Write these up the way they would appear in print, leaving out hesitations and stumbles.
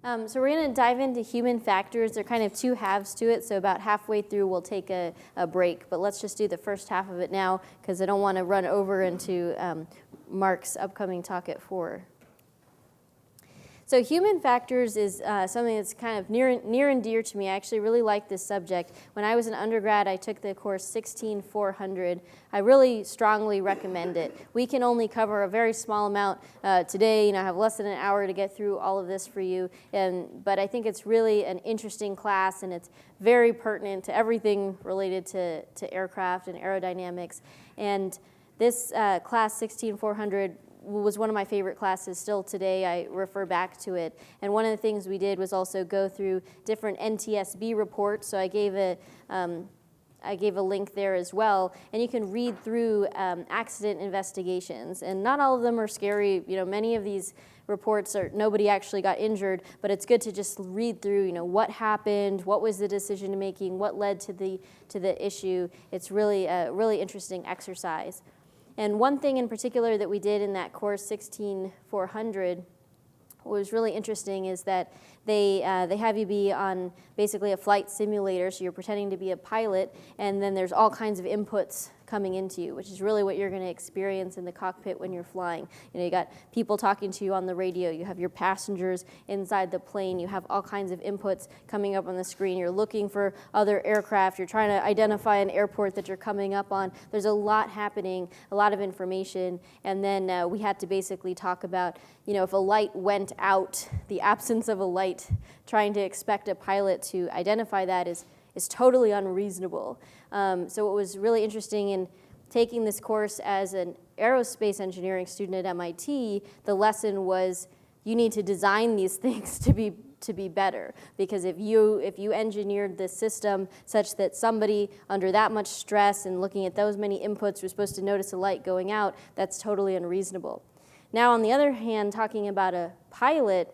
So we're going to dive into human factors. There are kind of two halves to it, so about halfway through we'll take a break. But let's just do the first half of it now, because I don't want to run over into Mark's upcoming talk at 4. So human factors is something that's kind of near and dear to me. I actually really like this subject. When I was an undergrad, I took the course 16400. I really strongly recommend it. We can only cover a very small amount today. I have less than an hour to get through all of this for you. But I think it's really an interesting class, and it's very pertinent to everything related to aircraft and aerodynamics. And this class 16400 was one of my favorite classes still today. I refer back to it. And one of the things we did was also go through different NTSB reports. So I gave a link there as well. And you can read through accident investigations. And not all of them are scary. Many of these reports nobody actually got injured, but it's good to just read through, what happened, what was the decision making, what led to the issue. It's really a really interesting exercise. And one thing in particular that we did in that course 16400, what was really interesting is that they have you be on basically a flight simulator, so you're pretending to be a pilot, and then there's all kinds of inputs coming into you, which is really what you're going to experience in the cockpit when you're flying. You got people talking to you on the radio, you have your passengers inside the plane, you have all kinds of inputs coming up on the screen, you're looking for other aircraft, you're trying to identify an airport that you're coming up on. There's a lot happening, a lot of information, and then we had to basically talk about, if a light went out, the absence of a light, trying to expect a pilot to identify that is totally unreasonable. So what was really interesting in taking this course as an aerospace engineering student at MIT, the lesson was you need to design these things to be better. Because if you engineered the system such that somebody under that much stress and looking at those many inputs was supposed to notice a light going out, that's totally unreasonable. Now, on the other hand, talking about a pilot,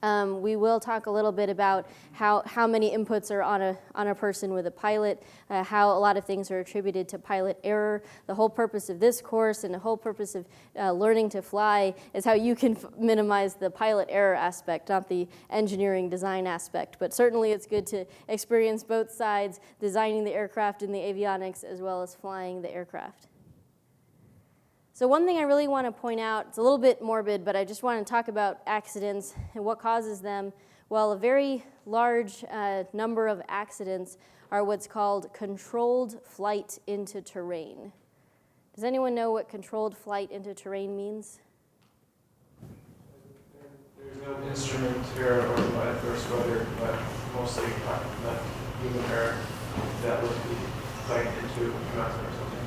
we will talk a little bit about how many inputs are on a person with a pilot, how a lot of things are attributed to pilot error. The whole purpose of this course and the whole purpose of learning to fly is how you can minimize the pilot error aspect, not the engineering design aspect. But certainly it's good to experience both sides, designing the aircraft and the avionics as well as flying the aircraft. So one thing I really want to point out, it's a little bit morbid, but I just want to talk about accidents and what causes them. Well, a very large number of accidents are what's called controlled flight into terrain. Does anyone know what controlled flight into terrain means? There's no instrument error or adverse weather, but mostly not human error that would be flight into a mountain or something.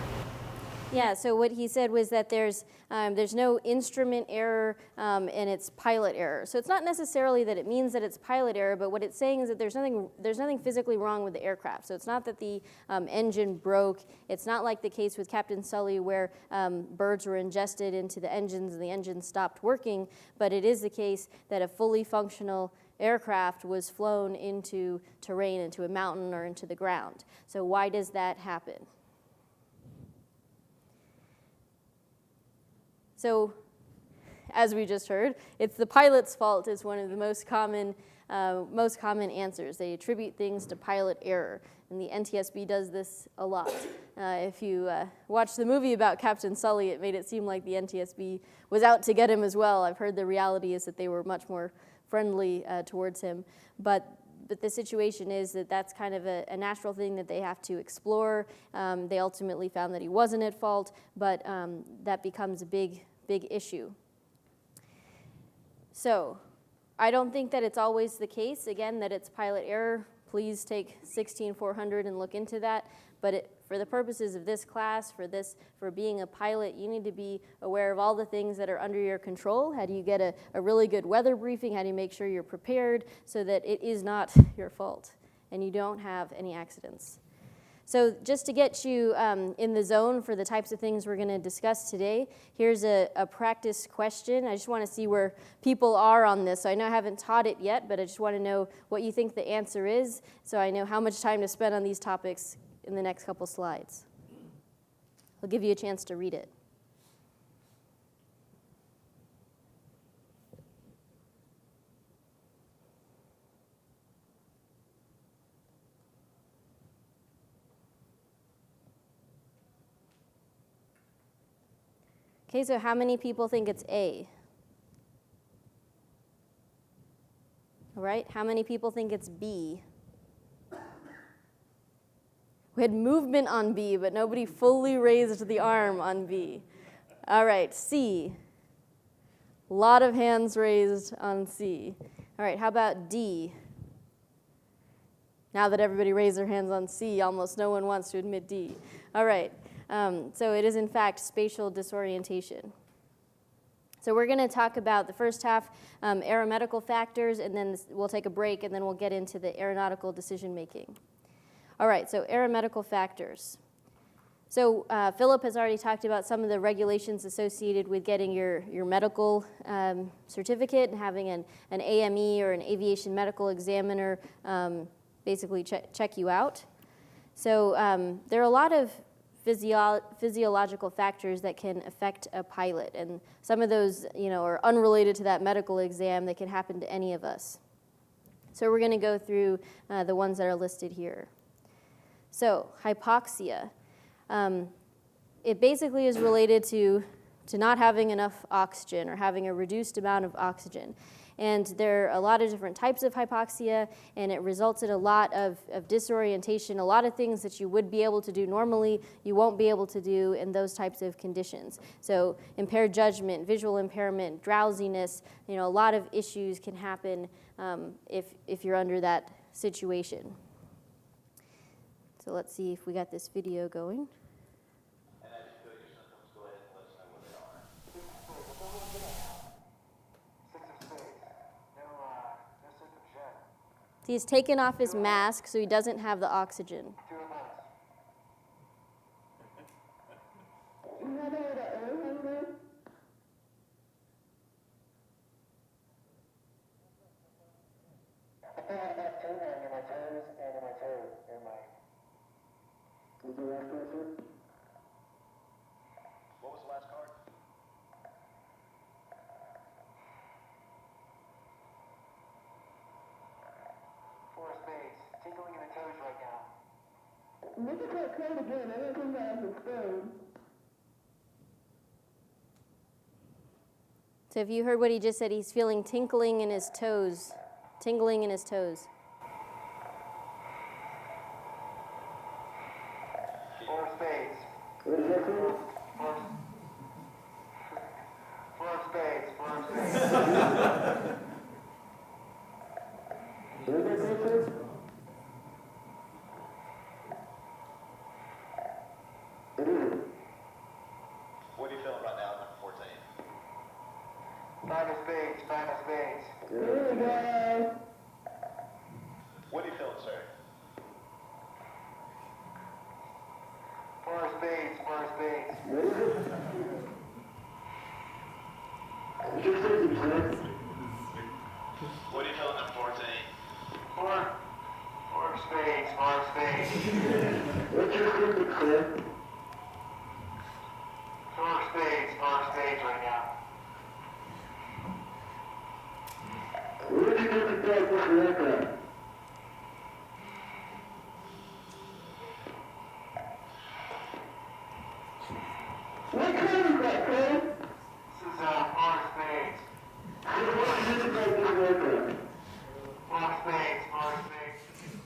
Yeah, so what he said was that there's no instrument error and it's pilot error. So it's not necessarily that it means that it's pilot error, but what it's saying is that there's nothing physically wrong with the aircraft. So it's not that the engine broke. It's not like the case with Captain Sully where birds were ingested into the engines and the engine stopped working, but it is the case that a fully functional aircraft was flown into terrain, into a mountain or into the ground. So why does that happen? So, as we just heard, it's the pilot's fault is one of the most common answers. They attribute things to pilot error, and the NTSB does this a lot. If you watch the movie about Captain Sully, it made it seem like the NTSB was out to get him as well. I've heard the reality is that they were much more friendly towards him, but the situation is that that's kind of a natural thing that they have to explore. They ultimately found that he wasn't at fault, but that becomes a big issue. So I don't think that it's always the case, again, that it's pilot error. Please take 16400 and look into that. But for the purposes of this class, for being a pilot, you need to be aware of all the things that are under your control. How do you get a really good weather briefing? How do you make sure you're prepared so that it is not your fault and you don't have any accidents? So just to get you in the zone for the types of things we're going to discuss today, here's a practice question. I just want to see where people are on this. So I know I haven't taught it yet, but I just want to know what you think the answer is so I know how much time to spend on these topics in the next couple slides. I'll give you a chance to read it. Okay, so how many people think it's A? All right, how many people think it's B? We had movement on B, but nobody fully raised the arm on B. All right, C. A lot of hands raised on C. All right, how about D? Now that everybody raised their hands on C, almost no one wants to admit D. All right, so it is in fact spatial disorientation. So we're going to talk about the first half, aeronautical factors, and then we'll take a break, and then we'll get into the aeronautical decision making. All right, so aeronautical factors. So Philip has already talked about some of the regulations associated with getting your medical certificate and having an AME or an aviation medical examiner basically check you out. So there are a lot of physiological factors that can affect a pilot, and some of those, are unrelated to that medical exam that can happen to any of us. So we're going to go through the ones that are listed here. So hypoxia, it basically is related to not having enough oxygen or having a reduced amount of oxygen. And there are a lot of different types of hypoxia, and it results in a lot of disorientation, a lot of things that you would be able to do normally, you won't be able to do in those types of conditions. So impaired judgment, visual impairment, drowsiness, a lot of issues can happen if you're under that situation. So let's see if we got this video going. He's taken off his mask so he doesn't have the oxygen. What was the last card? Four of spades. Tinkling in the toes right now. Look at that card again. I don't think I have the spade. So if you heard what he just said, he's feeling tingling in his toes. Tingling in his toes. Four of spades. What is that called? Four of spades. Four of spades. What is that called? What is it? What are you feeling right now, number 14? Five of spades. Five of spades. There we go. What are you feeling, sir? Four of spades. Four of spades. What is it? What's your symptoms, man? What are you feeling, number 14? Four of spades. Four of spades. What's your symptoms, man? Four of spades. Four of spades right now. Where did you get the dog with the aircraft? What kind is that, man? This is four of spades. What did you get the dog with the aircraft? Four of spades. Four of spades.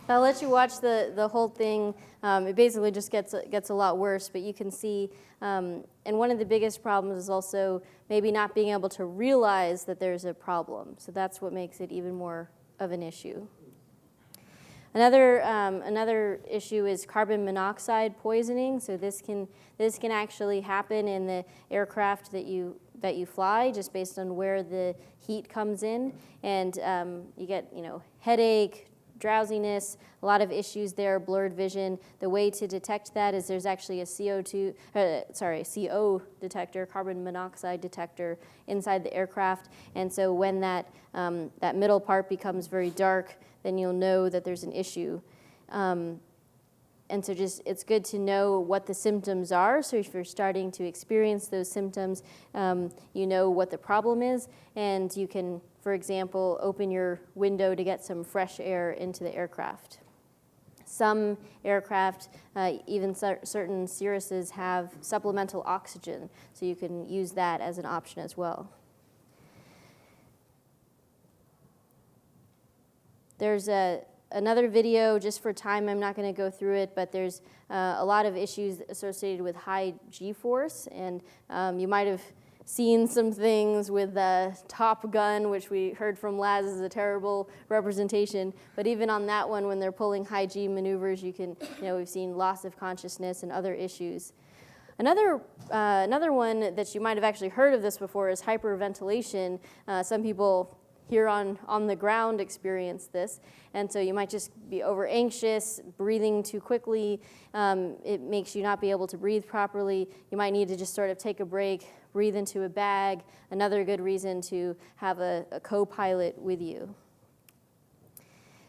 I'll let you watch the whole thing. It basically just gets a lot worse, but you can see, and one of the biggest problems is also maybe not being able to realize that there's a problem. So that's what makes it even more of an issue. Another issue is carbon monoxide poisoning. So this can actually happen in the aircraft that you fly, just based on where the heat comes in, and you get headache, drowsiness, a lot of issues there, blurred vision. The way to detect that is there's actually a CO detector, carbon monoxide detector, inside the aircraft. And so when that middle part becomes very dark, then you'll know that there's an issue. And so it's good to know what the symptoms are. So if you're starting to experience those symptoms, you know what the problem is, and you can, for example, open your window to get some fresh air into the aircraft. Some aircraft, even certain Cirruses, have supplemental oxygen, so you can use that as an option as well. There's another video, just for time, I'm not going to go through it, but there's a lot of issues associated with high G-force, and you might have seen some things with Top Gun, which we heard from Laz is a terrible representation, but even on that one, when they're pulling high G maneuvers, we've seen loss of consciousness and other issues. Another one that you might have actually heard of this before is hyperventilation. Some people here on the ground experience this, and so you might just be over anxious, breathing too quickly. It makes you not be able to breathe properly. You might need to just sort of take a break, breathe into a bag. Another good reason to have a co-pilot with you.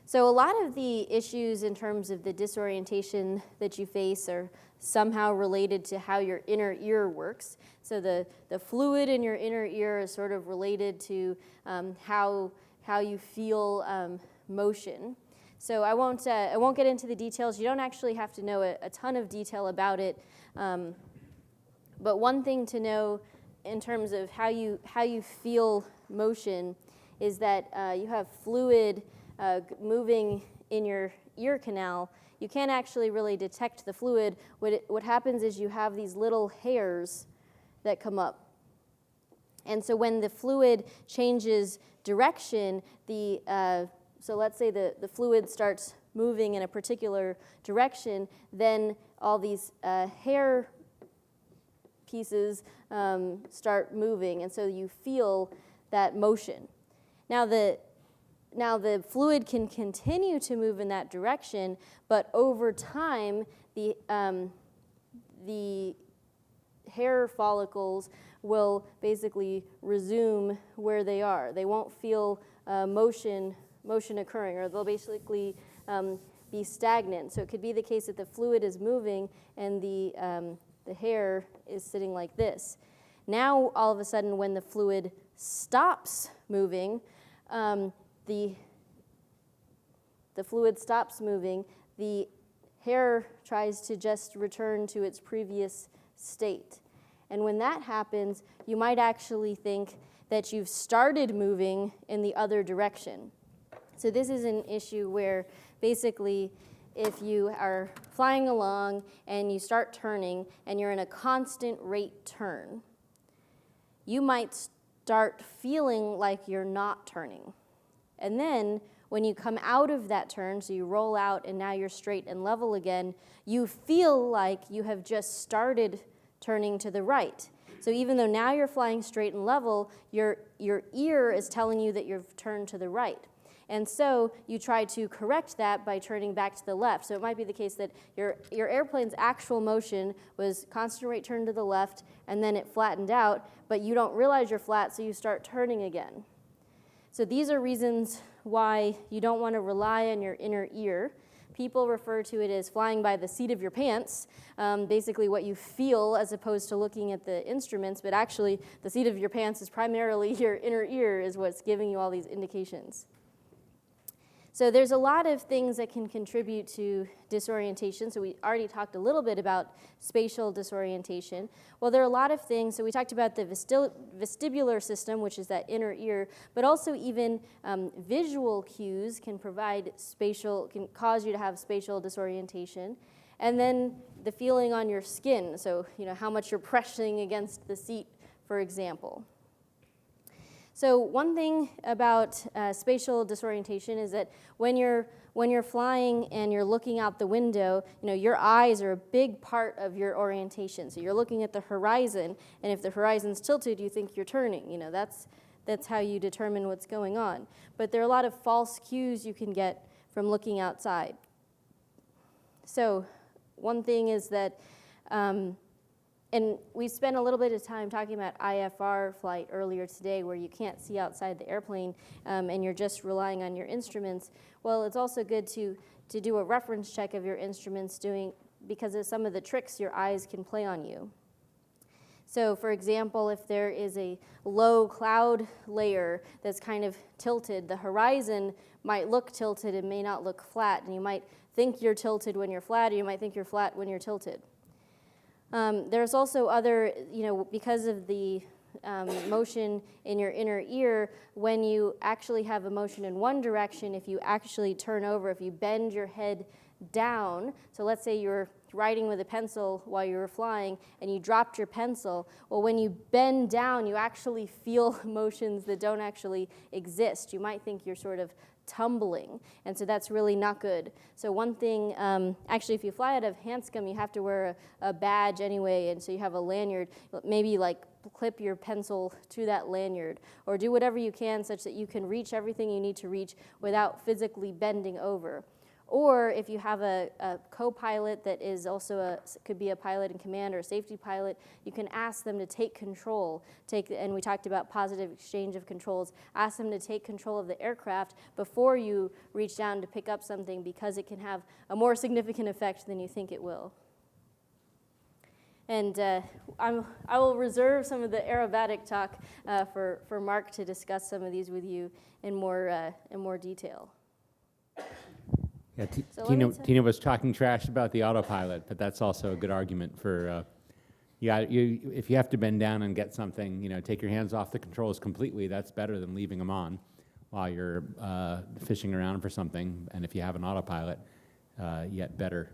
So a lot of the issues in terms of the disorientation that you face are somehow related to how your inner ear works. So the fluid in your inner ear is sort of related to how you feel motion. So I won't get into the details. You don't actually have to know a ton of detail about it. But one thing to know in terms of how you feel motion is that you have fluid moving in your ear canal. You can't actually really detect the fluid. What happens is you have these little hairs that come up. And so when the fluid changes direction, so let's say the fluid starts moving in a particular direction, then all these hair pieces start moving, and so you feel that motion. Now the fluid can continue to move in that direction, but over time, the hair follicles will basically resume where they are. They won't feel motion occurring, or they'll basically be stagnant. So it could be the case that the fluid is moving and the hair is sitting like this. Now, all of a sudden, when the fluid stops moving, the fluid stops moving, the hair tries to just return to its previous state. And when that happens, you might actually think that you've started moving in the other direction. So this is an issue where basically if you are flying along and you start turning and you're in a constant rate turn, you might start feeling like you're not turning. And then when you come out of that turn, so you roll out and now you're straight and level again, you feel like you have just started turning to the right. So even though now you're flying straight and level, your ear is telling you that you've turned to the right. And so you try to correct that by turning back to the left. So it might be the case that your airplane's actual motion was constant rate turn to the left, and then it flattened out, but you don't realize you're flat, so you start turning again. So these are reasons why you don't want to rely on your inner ear. People refer to it as flying by the seat of your pants, basically what you feel as opposed to looking at the instruments, but actually the seat of your pants is primarily your inner ear is what's giving you all these indications. So there's a lot of things that can contribute to disorientation. So we already talked a little bit about spatial disorientation. Well, there are a lot of things. So we talked about the vestibular system, which is that inner ear, but also even visual cues can can cause you to have spatial disorientation. And then the feeling on your skin. So, how much you're pressing against the seat, for example. So one thing about spatial disorientation is that when you're flying and you're looking out the window, your eyes are a big part of your orientation. So you're looking at the horizon, and if the horizon's tilted, you think you're turning. That's how you determine what's going on. But there are a lot of false cues you can get from looking outside. So one thing is that and we spent a little bit of time talking about IFR flight earlier today, where you can't see outside the airplane and you're just relying on your instruments. Well, it's also good to do a reference check of your instruments because of some of the tricks your eyes can play on you. So for example, if there is a low cloud layer that's kind of tilted, the horizon might look tilted and may not look flat, and you might think you're tilted when you're flat, or you might think you're flat when you're tilted. There's also other, because of the motion in your inner ear, when you actually have a motion in one direction, if you actually turn over, if you bend your head down, so let's say you're writing with a pencil while you were flying and you dropped your pencil, well, when you bend down, you actually feel motions that don't actually exist. You might think you're sort of tumbling, and so that's really not good. So one thing, actually, if you fly out of Hanscom, you have to wear a badge anyway, and so you have a lanyard. Maybe like clip your pencil to that lanyard, or do whatever you can such that you can reach everything you need to reach without physically bending over. Or if you have a co-pilot that is also could be a pilot in command or a safety pilot, you can ask them to take control. And we talked about positive exchange of controls. Ask them to take control of the aircraft before you reach down to pick up something, because it can have a more significant effect than you think it will. And I will reserve some of the aerobatic talk for Mark to discuss some of these with you in more detail. Yeah, So Tina was talking trash about the autopilot, but that's also a good argument for, if you have to bend down and get something, take your hands off the controls completely. That's better than leaving them on while you're fishing around for something. And if you have an autopilot, yet better.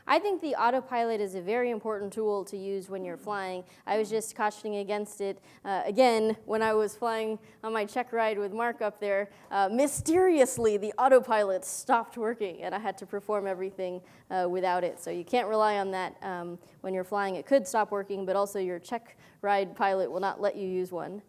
I think the autopilot is a very important tool to use when you're flying. I was just cautioning against it again when I was flying on my check ride with Mark up there. Mysteriously, the autopilot stopped working, and I had to perform everything without it. So you can't rely on that when you're flying. It could stop working, but also your check ride pilot will not let you use one.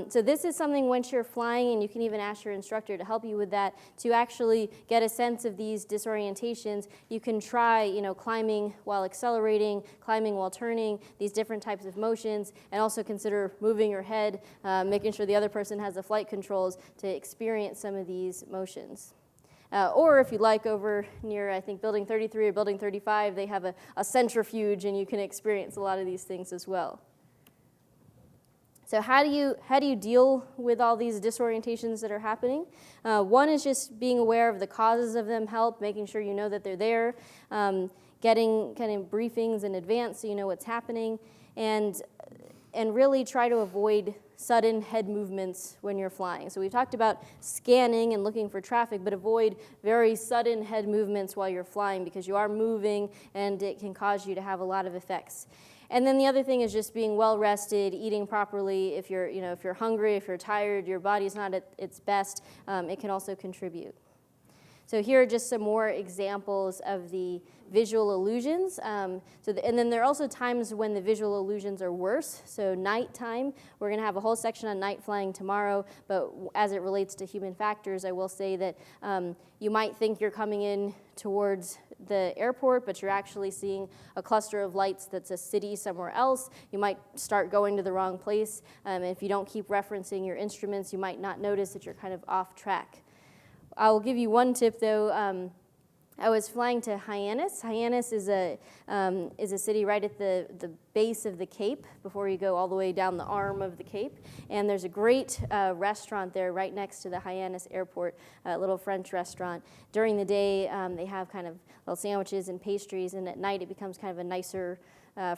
So this is something once you're flying, and you can even ask your instructor to help you with that, to actually get a sense of these disorientations. You can try, climbing while accelerating, climbing while turning, these different types of motions, and also consider moving your head, making sure the other person has the flight controls to experience some of these motions. Or if you like, over near, I think, Building 33 or Building 35, they have a centrifuge, and you can experience a lot of these things as well. So how do you deal with all these disorientations that are happening? One is just being aware of the causes of them help, making sure you know that they're there, getting kind of briefings in advance so you know what's happening, and really try to avoid sudden head movements when you're flying. So we've talked about scanning and looking for traffic, but avoid very sudden head movements while you're flying, because you are moving and it can cause you to have a lot of effects. And then the other thing is just being well rested, eating properly. If you're hungry, if you're tired, your body's not at its best, it can also contribute. So here are just some more examples of the visual illusions. And then there are also times when the visual illusions are worse. So nighttime, we're going to have a whole section on night flying tomorrow, but as it relates to human factors, I will say that you might think you're coming in towards the airport, but you're actually seeing a cluster of lights that's a city somewhere else. You might start going to the wrong place. If you don't keep referencing your instruments, you might not notice that you're kind of off track. I will give you one tip, though. I was flying to Hyannis. Hyannis is a city right at the base of the Cape before you go all the way down the arm of the Cape. And there's a great restaurant there right next to the Hyannis airport, a little French restaurant. During the day, they have kind of little sandwiches and pastries, and at night it becomes kind of a nicer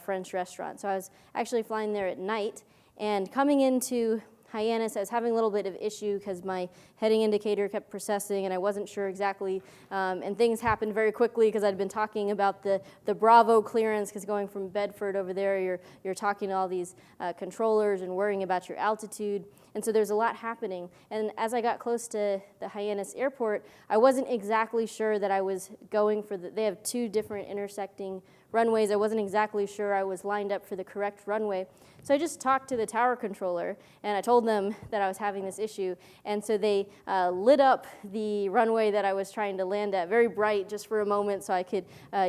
French restaurant. So I was actually flying there at night, and coming into Hyannis, I was having a little bit of issue because my heading indicator kept processing, and I wasn't sure exactly, and things happened very quickly because I'd been talking about the Bravo clearance, because going from Bedford over there, you're talking to all these controllers and worrying about your altitude, and so there's a lot happening. And as I got close to the Hyannis airport, I wasn't exactly sure that I was going for they have two different intersecting runways. I wasn't exactly sure I was lined up for the correct runway. So I just talked to the tower controller, and I told them that I was having this issue. And so they lit up the runway that I was trying to land at very bright just for a moment so I could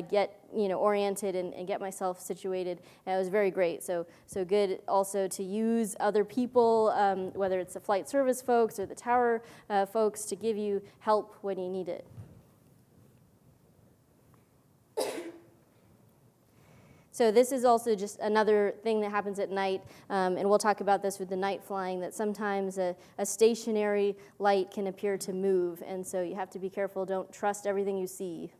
get oriented and get myself situated. And it was very great. So good also to use other people, whether it's the flight service folks or the tower folks, to give you help when you need it. So this is also just another thing that happens at night, and we'll talk about this with the night flying, that sometimes a stationary light can appear to move, and so you have to be careful. Don't trust everything you see.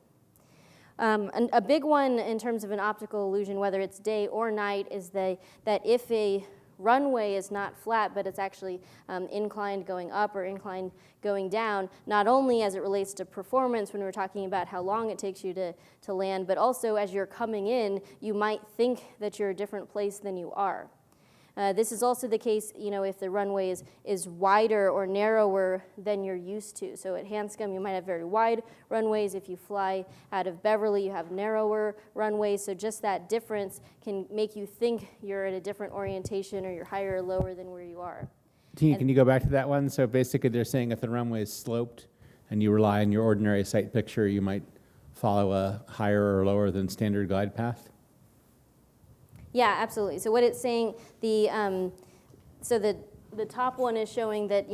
And a big one in terms of an optical illusion, whether it's day or night, is that if a runway is not flat, but it's actually inclined going up or inclined going down, not only as it relates to performance when we're talking about how long it takes you to land, but also as you're coming in, you might think that you're a different place than you are. This is also the case, if the runway is wider or narrower than you're used to. So at Hanscom, you might have very wide runways. If you fly out of Beverly, you have narrower runways. So just that difference can make you think you're at a different orientation or you're higher or lower than where you are. Tina, can you go back to that one? So basically they're saying if the runway is sloped and you rely on your ordinary sight picture, you might follow a higher or lower than standard glide path? Yeah, absolutely. So what it's saying, the top one is showing that,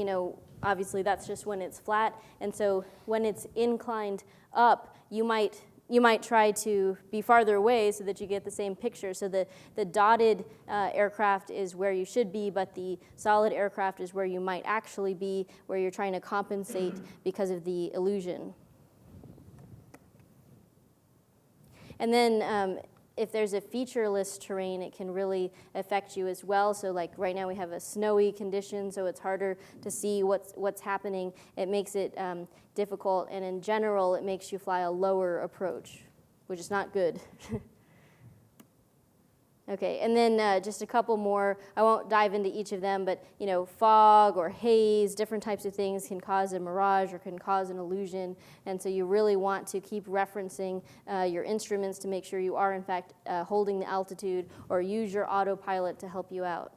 obviously that's just when it's flat, and so when it's inclined up, you might try to be farther away so that you get the same picture. So the dotted aircraft is where you should be, but the solid aircraft is where you might actually be, where you're trying to compensate because of the illusion. And then if there's a featureless terrain, it can really affect you as well. So like right now we have a snowy condition, so it's harder to see what's happening. It makes it difficult, and in general, it makes you fly a lower approach, which is not good. Okay, and then just a couple more. I won't dive into each of them, but fog or haze, different types of things can cause a mirage or can cause an illusion, and so you really want to keep referencing your instruments to make sure you are in fact holding the altitude, or use your autopilot to help you out.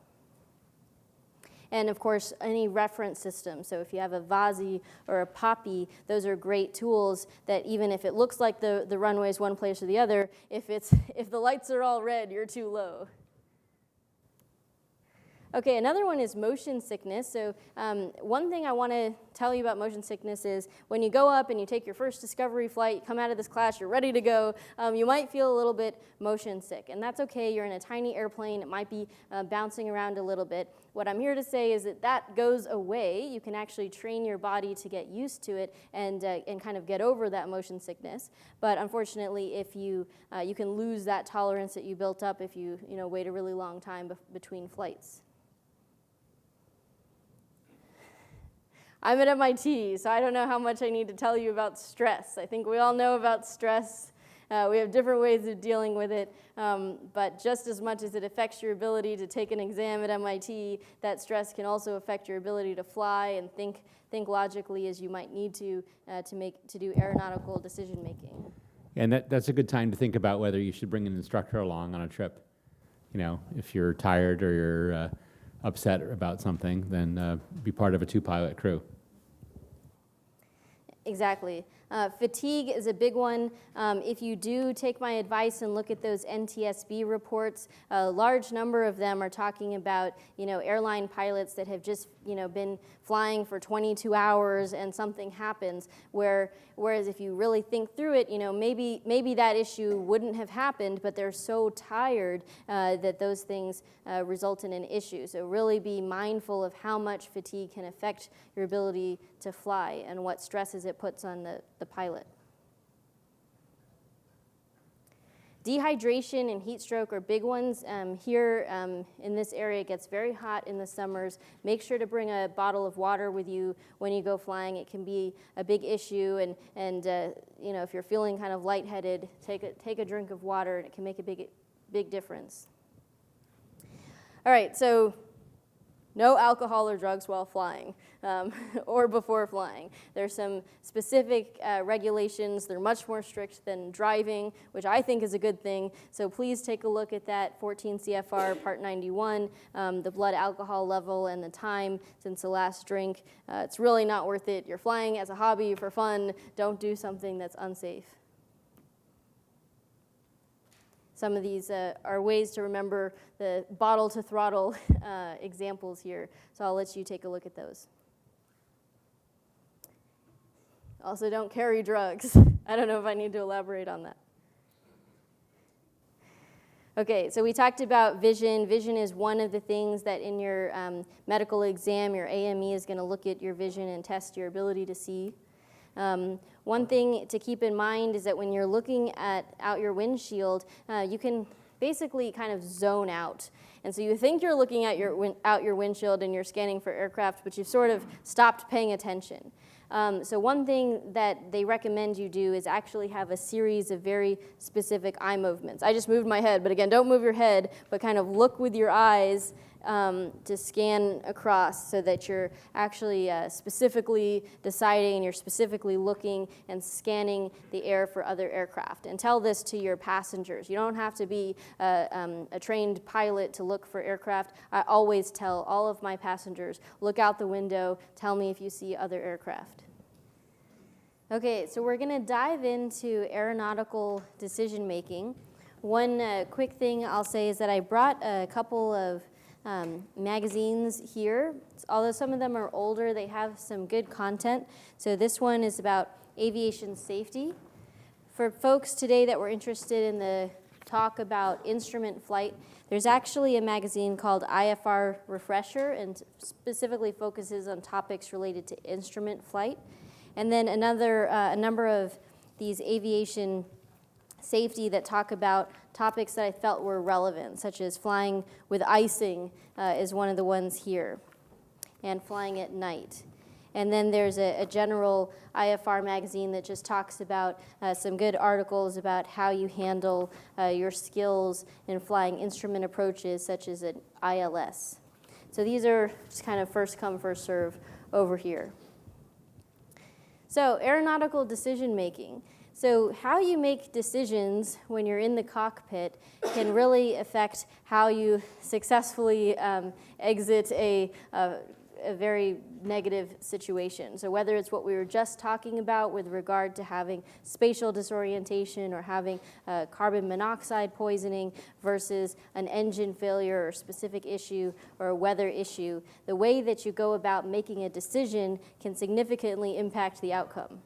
And of course, any reference system. So if you have a VASI or a POPI, those are great tools that even if it looks like the runway is one place or the other, if the lights are all red, you're too low. Okay, another one is motion sickness. So one thing I want to tell you about motion sickness is when you go up and you take your first discovery flight, you come out of this class, you're ready to go, you might feel a little bit motion sick. And that's okay, you're in a tiny airplane, it might be bouncing around a little bit. What I'm here to say is that goes away. You can actually train your body to get used to it and kind of get over that motion sickness. But unfortunately, if you can lose that tolerance that you built up if you wait a really long time between flights. I'm at MIT, so I don't know how much I need to tell you about stress. I think we all know about stress. We have different ways of dealing with it, but just as much as it affects your ability to take an exam at MIT, that stress can also affect your ability to fly and think logically as you might need to do aeronautical decision making. And that's a good time to think about whether you should bring an instructor along on a trip. If you're tired or you're upset about something, then be part of a two-pilot crew. Exactly. Fatigue is a big one. If you do take my advice and look at those NTSB reports, a large number of them are talking about, airline pilots that have just, been flying for 22 hours and something happens. Whereas if you really think through it, maybe that issue wouldn't have happened, but they're so tired that those things result in an issue. So really be mindful of how much fatigue can affect your ability to fly and what stresses it puts on the pilot. Dehydration and heat stroke are big ones. Here in this area, it gets very hot in the summers. Make sure to bring a bottle of water with you when you go flying. It can be a big issue, and if you're feeling kind of lightheaded, take a drink of water, and it can make a big difference. All right, so no alcohol or drugs while flying or before flying. There's some specific regulations. They're much more strict than driving, which I think is a good thing. So please take a look at that 14 CFR Part 91, the blood alcohol level and the time since the last drink. It's really not worth it. You're flying as a hobby for fun. Don't do something that's unsafe. Some of these are ways to remember the bottle to throttle examples here, so I'll let you take a look at those. Also, don't carry drugs. I don't know if I need to elaborate on that. Okay, so we talked about vision. Vision is one of the things that in your medical exam, your AME is going to look at your vision and test your ability to see. One thing to keep in mind is that when you're looking out your windshield, you can basically kind of zone out. And so you think you're looking at out your windshield and you're scanning for aircraft, but you've sort of stopped paying attention. So one thing that they recommend you do is actually have a series of very specific eye movements. I just moved my head, but again, don't move your head, but kind of look with your eyes to scan across so that you're actually specifically deciding and you're specifically looking and scanning the air for other aircraft. And tell this to your passengers. You don't have to be a trained pilot to look for aircraft. I always tell all of my passengers, look out the window, tell me if you see other aircraft. Okay, so we're going to dive into aeronautical decision making. One quick thing I'll say is that I brought a couple of magazines here. Although some of them are older, they have some good content. So this one is about aviation safety. For folks today that were interested in the talk about instrument flight, there's actually a magazine called IFR Refresher and specifically focuses on topics related to instrument flight. And then a number of these aviation safety that talk about topics that I felt were relevant, such as flying with icing is one of the ones here, and flying at night. And then there's a general IFR magazine that just talks about some good articles about how you handle your skills in flying instrument approaches, such as an ILS. So these are just kind of first come, first serve over here. So aeronautical decision making. So how you make decisions when you're in the cockpit can really affect how you successfully exit a very negative situation. So whether it's what we were just talking about with regard to having spatial disorientation or having carbon monoxide poisoning versus an engine failure or specific issue or a weather issue, the way that you go about making a decision can significantly impact the outcome.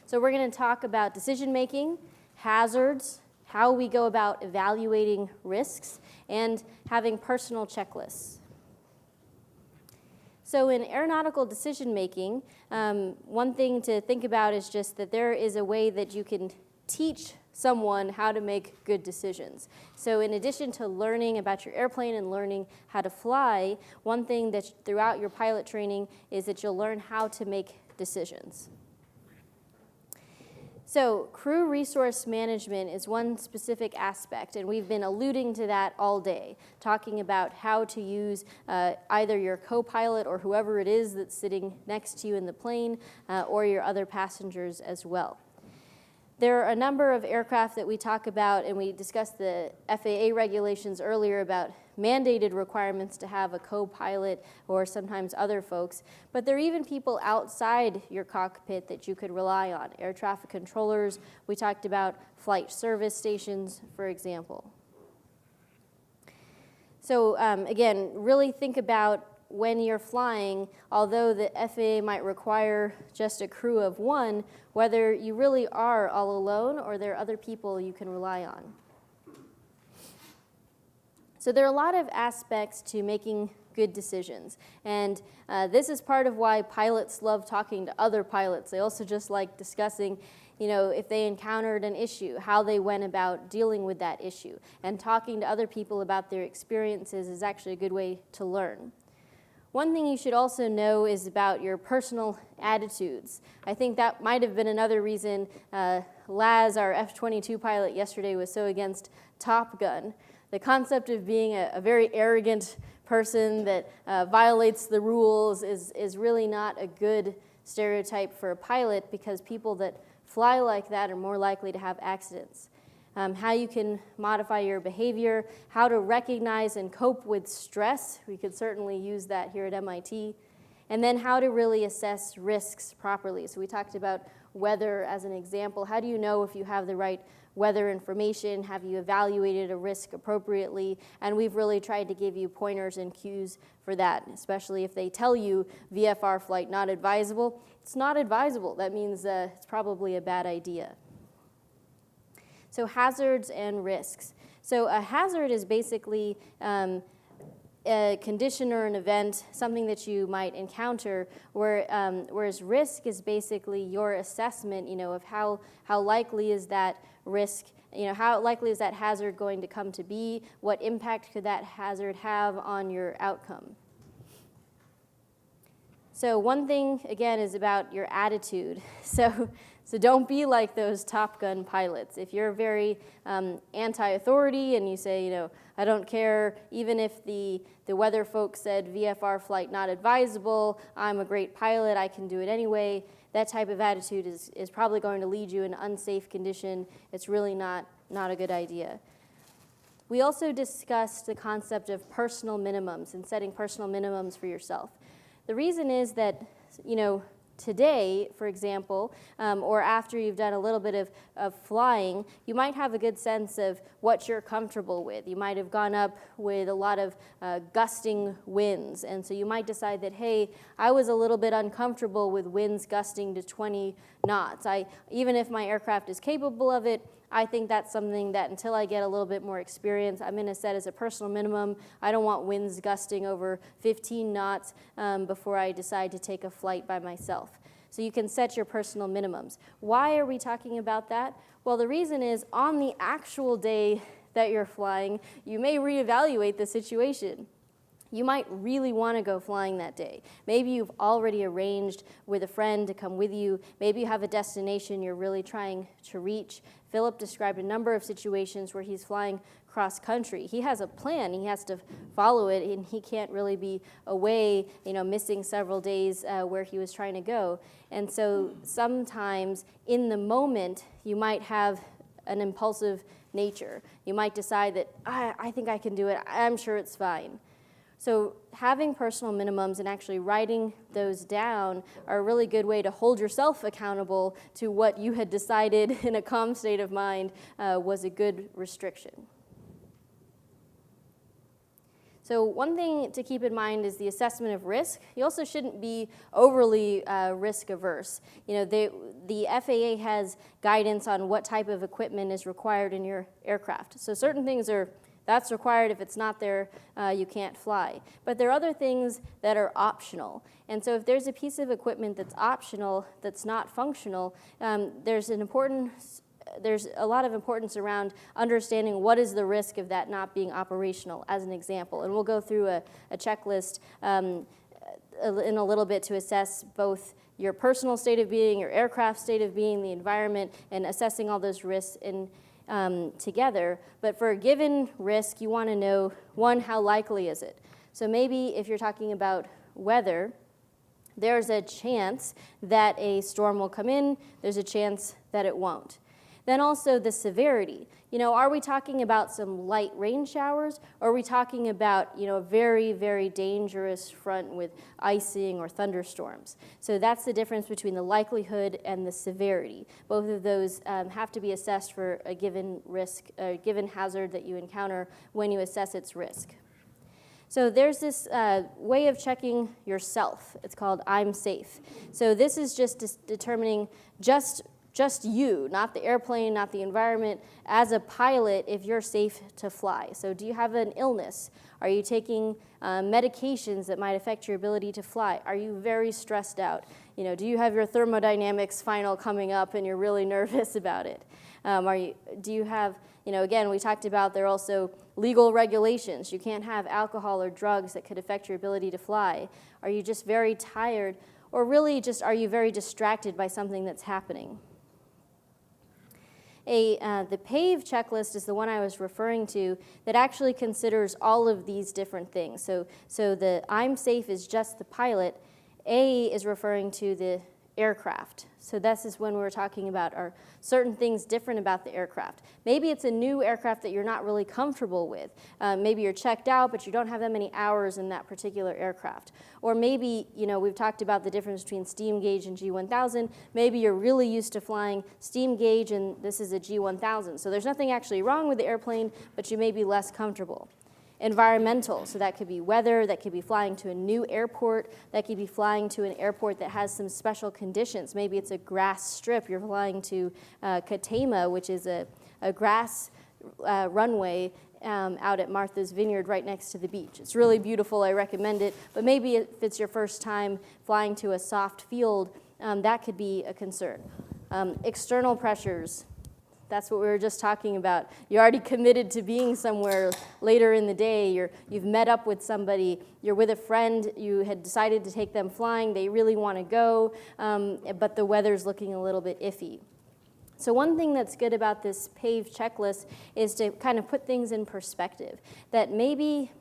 So we're going to talk about decision making, hazards, how we go about evaluating risks, and having personal checklists. So in aeronautical decision making, one thing to think about is just that there is a way that you can teach someone how to make good decisions. So in addition to learning about your airplane and learning how to fly, one thing that throughout your pilot training is that you'll learn how to make decisions. So crew resource management is one specific aspect, and we've been alluding to that all day, talking about how to use either your co-pilot or whoever it is that's sitting next to you in the plane or your other passengers as well. There are a number of aircraft that we talk about, and we discussed the FAA regulations earlier about mandated requirements to have a co-pilot or sometimes other folks, but there are even people outside your cockpit that you could rely on. Air traffic controllers, we talked about flight service stations, for example. So again, really think about when you're flying, although the FAA might require just a crew of one, whether you really are all alone or there are other people you can rely on. So there are a lot of aspects to making good decisions, and this is part of why pilots love talking to other pilots. They also just like discussing, if they encountered an issue, how they went about dealing with that issue, and talking to other people about their experiences is actually a good way to learn. One thing you should also know is about your personal attitudes. I think that might have been another reason Laz, our F-22 pilot yesterday, was so against Top Gun. The concept of being a very arrogant person that violates the rules is really not a good stereotype for a pilot, because people that fly like that are more likely to have accidents. How you can modify your behavior, how to recognize and cope with stress. We could certainly use that here at MIT. And then how to really assess risks properly. So we talked about weather as an example. How do you know if you have the right weather information? Have you evaluated a risk appropriately? And we've really tried to give you pointers and cues for that, especially if they tell you VFR flight not advisable. It's not advisable. That means it's probably a bad idea. So hazards and risks. So a hazard is basically a condition or an event, something that you might encounter, whereas risk is basically your assessment, of how likely is that risk, how likely is that hazard going to come to be, what impact could that hazard have on your outcome. So one thing, again, is about your attitude. So don't be like those Top Gun pilots. If you're very anti-authority and you say, I don't care, even if the weather folks said VFR flight not advisable, I'm a great pilot, I can do it anyway, that type of attitude is probably going to lead you in an unsafe condition. It's really not a good idea. We also discussed the concept of personal minimums and setting personal minimums for yourself. The reason is that, today, for example, or after you've done a little bit of flying, you might have a good sense of what you're comfortable with. You might have gone up with a lot of gusting winds, and so you might decide that, hey, I was a little bit uncomfortable with winds gusting to 20 knots. Even if my aircraft is capable of it, I think that's something that until I get a little bit more experience, I'm going to set as a personal minimum. I don't want winds gusting over 15 knots before I decide to take a flight by myself. So you can set your personal minimums. Why are we talking about that? Well, the reason is on the actual day that you're flying, you may reevaluate the situation. You might really want to go flying that day. Maybe you've already arranged with a friend to come with you. Maybe you have a destination you're really trying to reach. Philip described a number of situations where he's flying cross country. He has a plan, he has to follow it, and he can't really be away, missing several days where he was trying to go. And so sometimes in the moment, you might have an impulsive nature. You might decide that, I think I can do it, I'm sure it's fine. So having personal minimums and actually writing those down are a really good way to hold yourself accountable to what you had decided in a calm state of mind was a good restriction. So one thing to keep in mind is the assessment of risk. You also shouldn't be overly risk averse. The FAA has guidance on what type of equipment is required in your aircraft. So certain things that's required. If it's not there, you can't fly. But there are other things that are optional. And so if there's a piece of equipment that's optional, that's not functional, there's a lot of importance around understanding what is the risk of that not being operational, as an example. And we'll go through a checklist in a little bit to assess both your personal state of being, your aircraft state of being, the environment, and assessing all those risks together. But for a given risk, you want to know, one, how likely is it? So maybe if you're talking about weather, there's a chance that a storm will come in, there's a chance that it won't. Then also the severity. Are we talking about some light rain showers, or are we talking about, a very, very dangerous front with icing or thunderstorms? So that's the difference between the likelihood and the severity. Both of those have to be assessed for a given risk, a given hazard that you encounter when you assess its risk. So there's this way of checking yourself. It's called I'm safe. So this is just determining just you, not the airplane, not the environment, as a pilot, if you're safe to fly. So do you have an illness? Are you taking medications that might affect your ability to fly? Are you very stressed out? Do you have your thermodynamics final coming up and you're really nervous about it? Do you have, again, we talked about there are also legal regulations. You can't have alcohol or drugs that could affect your ability to fly. Are you just very tired? Or really just are you very distracted by something that's happening? The PAVE checklist is the one I was referring to that actually considers all of these different things. So the I'm safe is just the pilot. A is referring to the aircraft. So this is when we're talking about are certain things different about the aircraft. Maybe it's a new aircraft that you're not really comfortable with. Maybe you're checked out, but you don't have that many hours in that particular aircraft. Or maybe, we've talked about the difference between steam gauge and G1000. Maybe you're really used to flying steam gauge and this is a G1000. So there's nothing actually wrong with the airplane, but you may be less comfortable. Environmental, so that could be weather, that could be flying to a new airport, that could be flying to an airport that has some special conditions. Maybe it's a grass strip. You're flying to Katama, which is a a grass runway out at Martha's Vineyard right next to the beach. It's really beautiful, I recommend it, but maybe if it's your first time flying to a soft field, that could be a concern. External pressures, that's what we were just talking about. You're already committed to being somewhere later in the day, you've met up with somebody, you're with a friend, you had decided to take them flying, they really want to go, but the weather's looking a little bit iffy. So one thing that's good about this PAVE checklist is to kind of put things in perspective. That maybe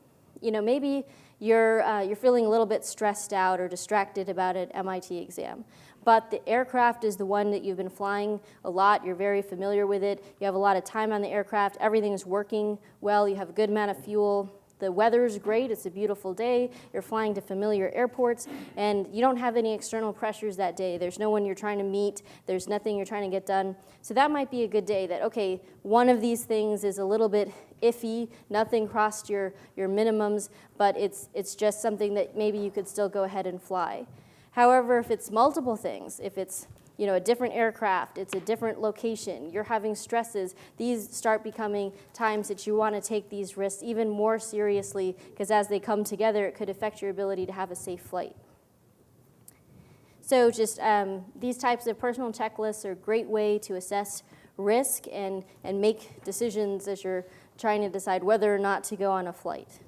you're feeling a little bit stressed out or distracted about an MIT exam. But the aircraft is the one that you've been flying a lot. You're very familiar with it. You have a lot of time on the aircraft. Everything's working well. You have a good amount of fuel. The weather's great. It's a beautiful day. You're flying to familiar airports, and you don't have any external pressures that day. There's no one you're trying to meet. There's nothing you're trying to get done. So that might be a good day that, okay, one of these things is a little bit iffy. Nothing crossed your minimums, but it's just something that maybe you could still go ahead and fly. However, if it's multiple things, if it's a different aircraft, it's a different location, you're having stresses, these start becoming times that you want to take these risks even more seriously, because as they come together, it could affect your ability to have a safe flight. So just these types of personal checklists are a great way to assess risk and make decisions as you're trying to decide whether or not to go on a flight.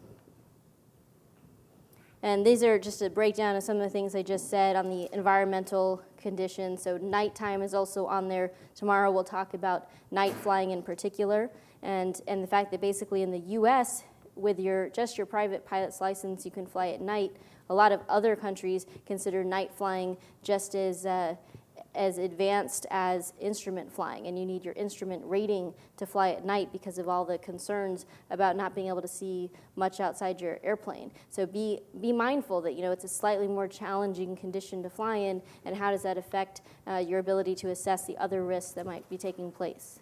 And these are just a breakdown of some of the things I just said on the environmental conditions. So nighttime is also on there. Tomorrow we'll talk about night flying in particular, and the fact that basically in the US, with just your private pilot's license, you can fly at night. A lot of other countries consider night flying just as advanced as instrument flying, and you need your instrument rating to fly at night because of all the concerns about not being able to see much outside your airplane. So be mindful that it's a slightly more challenging condition to fly in, and how does that affect your ability to assess the other risks that might be taking place.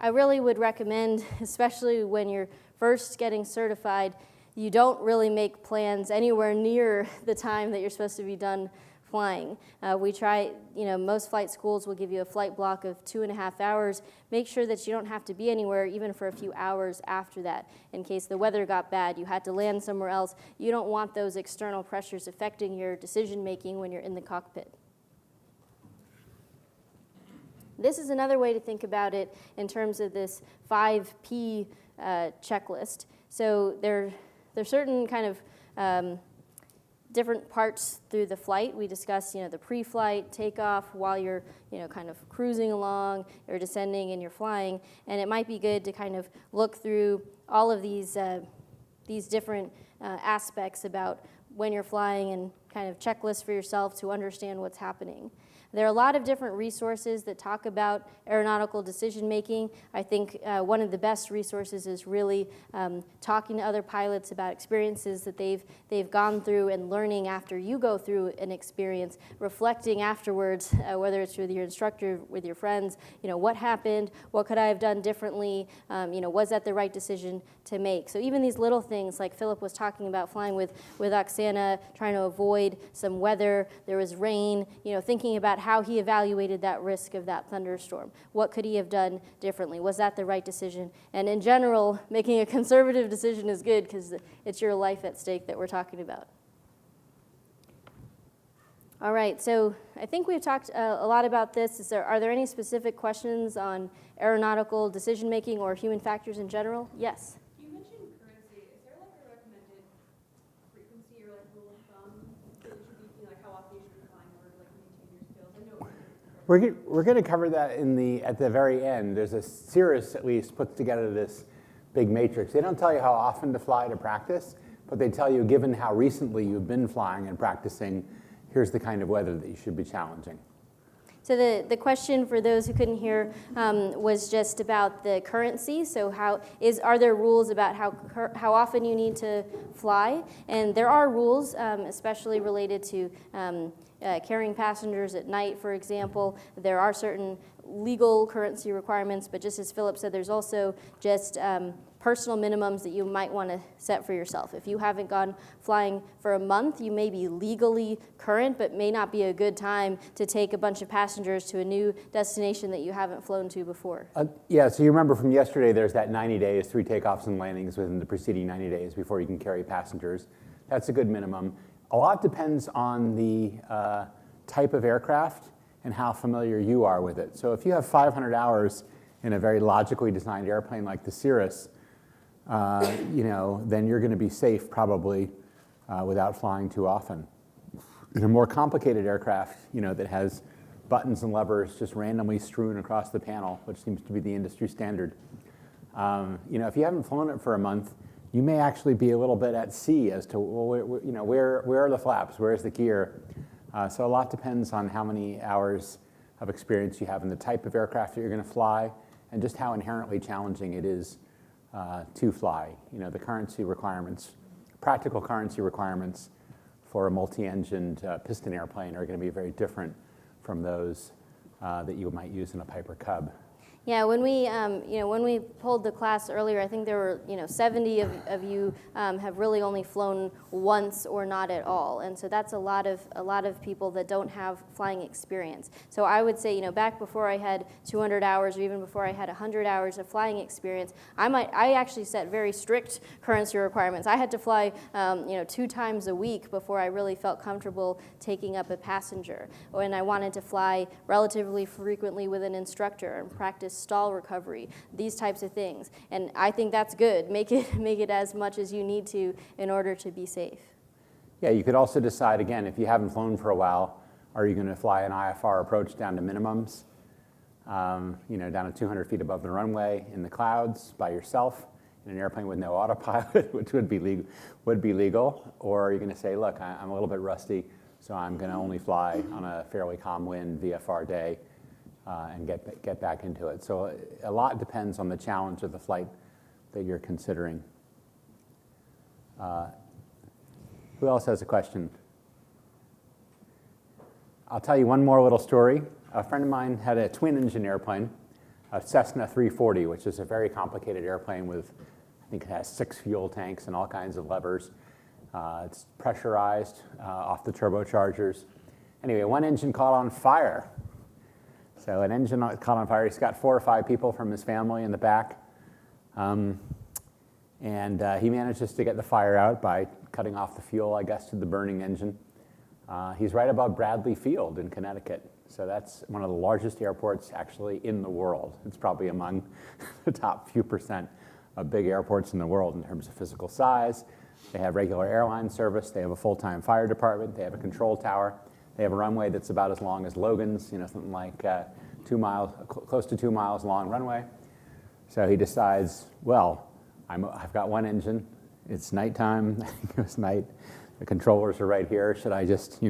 I really would recommend, especially when you're first getting certified, you don't really make plans anywhere near the time that you're supposed to be done flying. We try, most flight schools will give you a flight block of 2.5 hours. Make sure that you don't have to be anywhere even for a few hours after that. In case the weather got bad, you had to land somewhere else. You don't want those external pressures affecting your decision making when you're in the cockpit. This is another way to think about it in terms of this 5P checklist. So there are certain kind of different parts through the flight. We discussed, the pre-flight, takeoff, while you're, kind of cruising along, or descending and you're flying. And it might be good to kind of look through all of these different aspects about when you're flying, and kind of checklists for yourself to understand what's happening. There are a lot of different resources that talk about aeronautical decision making. I think one of the best resources is really talking to other pilots about experiences that they've gone through, and learning after you go through an experience, reflecting afterwards, whether it's with your instructor, with your friends, what happened, what could I have done differently, was that the right decision to make? So even these little things, like Philip was talking about flying with Oksana, trying to avoid some weather, there was rain, thinking about how he evaluated that risk of that thunderstorm. What could he have done differently? Was that the right decision? And in general, making a conservative decision is good, because it's your life at stake that we're talking about. All right, so I think we've talked a lot about this. Are there any specific questions on aeronautical decision making or human factors in general? Yes? You mentioned currency. Is there a recommended frequency or rule of thumb that you should be, how often you should be flying in order to maintain your skills? I know We're going to cover that at the very end. There's a Cirrus at least puts together this big matrix. They don't tell you how often to fly to practice, but they tell you, given how recently you've been flying and practicing, here's the kind of weather that you should be challenging. So the question for those who couldn't hear was just about the currency. So are there rules about how often you need to fly? And there are rules, especially related to carrying passengers at night, for example. There are certain legal currency requirements, but just as Philip said, there's also just personal minimums that you might want to set for yourself. If you haven't gone flying for a month, you may be legally current, but may not be a good time to take a bunch of passengers to a new destination that you haven't flown to before. Yeah, so you remember from yesterday, there's that 90 days, 3 takeoffs and landings within the preceding 90 days before you can carry passengers. That's a good minimum. A lot depends on the type of aircraft and how familiar you are with it. So if you have 500 hours in a very logically designed airplane like the Cirrus, then you're going to be safe probably without flying too often. In a more complicated aircraft, that has buttons and levers just randomly strewn across the panel, which seems to be the industry standard. If you haven't flown it for a month, you may actually be a little bit at sea as to where are the flaps, where's the gear. So a lot depends on how many hours of experience you have in the type of aircraft that you're going to fly, and just how inherently challenging it is to fly. The currency requirements, practical currency requirements for a multi-engined piston airplane are going to be very different from those that you might use in a Piper Cub. Yeah, when we pulled the class earlier, I think there were 70 of you have really only flown once or not at all, and so that's a lot of people that don't have flying experience. So I would say back before I had 200 hours, or even before I had 100 hours of flying experience, I actually set very strict currency requirements. I had to fly 2 times a week before I really felt comfortable taking up a passenger, and I wanted to fly relatively frequently with an instructor and practice stall recovery, these types of things. And I think that's good. Make it as much as you need to in order to be safe. Yeah, you could also decide, again, if you haven't flown for a while, are you going to fly an IFR approach down to minimums, down to 200 feet above the runway in the clouds by yourself in an airplane with no autopilot, which would be legal, or are you going to say, look, I'm a little bit rusty, so I'm going to only fly on a fairly calm wind VFR day and get back into it. So a lot depends on the challenge of the flight that you're considering. Who else has a question? I'll tell you one more little story. A friend of mine had a twin-engine airplane, a Cessna 340, which is a very complicated airplane with, I think it has 6 fuel tanks and all kinds of levers. It's pressurized off the turbochargers. Anyway, one engine caught on fire. So an engine caught on fire. He's got 4 or 5 people from his family in the back. And he manages to get the fire out by cutting off the fuel, I guess, to the burning engine. He's right above Bradley Field in Connecticut. So that's one of the largest airports actually in the world. It's probably among the top few percent of big airports in the world in terms of physical size. They have regular airline service. They have a full-time fire department. They have a control tower. They have a runway that's about as long as Logan's, something like 2 miles, close to 2 miles long runway. So he decides, well, I've got one engine. It's nighttime. It's night. The controllers are right here. Should I just,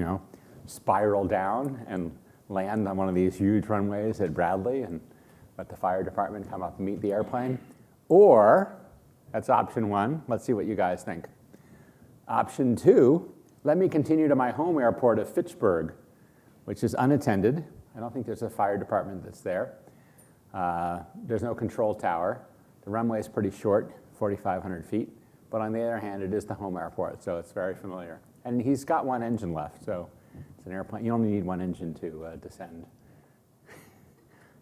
spiral down and land on one of these huge runways at Bradley and let the fire department come up and meet the airplane? Or, that's option 1. Let's see what you guys think. Option 2, let me continue to my home airport of Fitchburg, which is unattended. I don't think there's a fire department that's there. There's no control tower. The runway is pretty short, 4,500 feet. But on the other hand, it is the home airport, so it's very familiar. And he's got one engine left, so it's an airplane. You only need one engine to descend.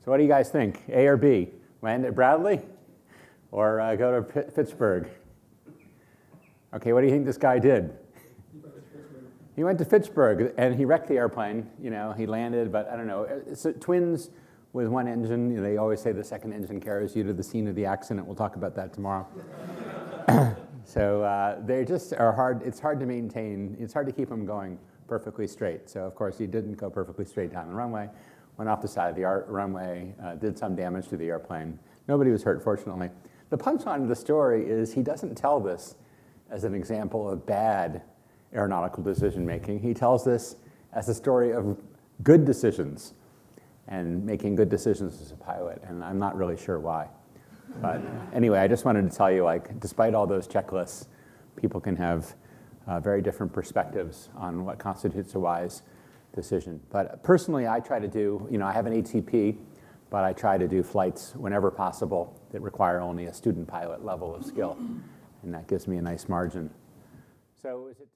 So what do you guys think? A or B? Land at Bradley or go to Fitchburg? Okay, what do you think this guy did? He went to Fitchburg, and he wrecked the airplane. He landed, but I don't know. So twins with one engine, they always say the second engine carries you to the scene of the accident. We'll talk about that tomorrow. So they just are hard. It's hard to maintain. It's hard to keep them going perfectly straight. So, of course, he didn't go perfectly straight down the runway. Went off the side of the runway, did some damage to the airplane. Nobody was hurt, fortunately. The punchline of the story is he doesn't tell this as an example of bad aeronautical decision-making. He tells this as a story of good decisions and making good decisions as a pilot, and I'm not really sure why. But anyway, I just wanted to tell you, despite all those checklists, people can have very different perspectives on what constitutes a wise decision. But personally, I try to do, I have an ATP, but I try to do flights whenever possible that require only a student pilot level of skill, and that gives me a nice margin. So is it